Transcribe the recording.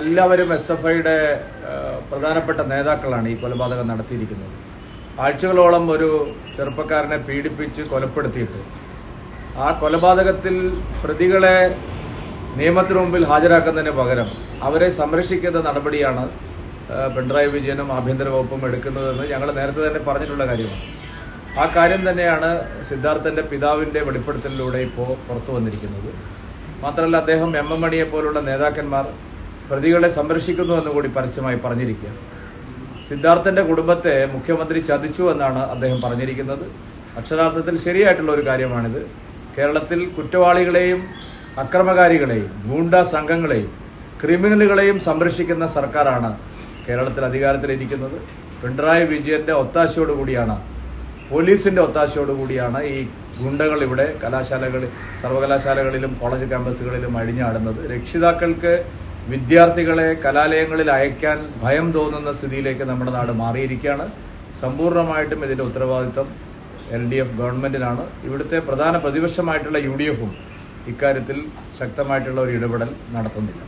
എല്ലാവരും SFIയുടെ പ്രധാനപ്പെട്ട നേതാക്കളാണ് ഈ കൊലപാതകം നടത്തിയിരിക്കുന്നത്. ആഴ്ചകളോളം ഒരു ചെറുപ്പക്കാരനെ പീഡിപ്പിച്ച് കൊലപ്പെടുത്തിയിട്ട് ആ കൊലപാതകത്തിൽ പ്രതികളെ നിയമത്തിനു മുമ്പിൽ ഹാജരാക്കുന്നതിന് പകരം അവരെ സംരക്ഷിക്കുന്ന നടപടിയാണ് പിണറായി വിജയനും ആഭ്യന്തര വകുപ്പും എടുക്കുന്നതെന്ന് ഞങ്ങൾ നേരത്തെ തന്നെ പറഞ്ഞിട്ടുള്ള കാര്യമാണ്. ആ കാര്യം തന്നെയാണ് സിദ്ധാർത്ഥന്റെ പിതാവിന്റെ വെളിപ്പെടുത്തലിലൂടെ ഇപ്പോൾ പുറത്തു വന്നിരിക്കുന്നത്. മാത്രമല്ല അദ്ദേഹം MM മണിയെ പോലുള്ള നേതാക്കന്മാർ പ്രതികളെ സംരക്ഷിക്കുന്നു എന്നുകൂടി പരസ്യമായി പറഞ്ഞിരിക്കുകയാണ്. സിദ്ധാർത്ഥന്റെ കുടുംബത്തെ മുഖ്യമന്ത്രി ചതിച്ചു എന്നാണ് അദ്ദേഹം പറഞ്ഞിരിക്കുന്നത്. അക്ഷരാർത്ഥത്തിൽ ശരിയായിട്ടുള്ള ഒരു കാര്യമാണിത്. കേരളത്തിൽ കുറ്റവാളികളെയും അക്രമകാരികളെയും ഗൂണ്ടാ സംഘങ്ങളെയും ക്രിമിനലുകളെയും സംരക്ഷിക്കുന്ന സർക്കാരാണ് കേരളത്തിൽ അധികാരത്തിലിരിക്കുന്നത്. പിണറായി വിജയന്റെ ഒത്താശയോടുകൂടിയാണ്, പോലീസിന്റെ ഒത്താശയോടുകൂടിയാണ് ഈ ഗുണ്ടകൾ ഇവിടെ സർവകലാശാലകളിലും കോളേജ് ക്യാമ്പസുകളിലും അഴിഞ്ഞാടുന്നത്. രക്ഷിതാക്കൾക്ക് വിദ്യാർത്ഥികളെ കലാലയങ്ങളിൽ അയക്കാൻ ഭയം തോന്നുന്ന സ്ഥിതിയിലേക്ക് നമ്മുടെ നാട് മാറിയിരിക്കുകയാണ്. സമ്പൂർണ്ണമായിട്ടും ഇതിന്റെ ഉത്തരവാദിത്വം LDF ഗവൺമെന്റിനാണ്. ഇവിടുത്തെ പ്രധാന പ്രതിപക്ഷമായിട്ടുള്ള UDF ഇക്കാര്യത്തിൽ ശക്തമായിട്ടുള്ള ഒരു ഇടപെടൽ നടത്തുന്നില്ല.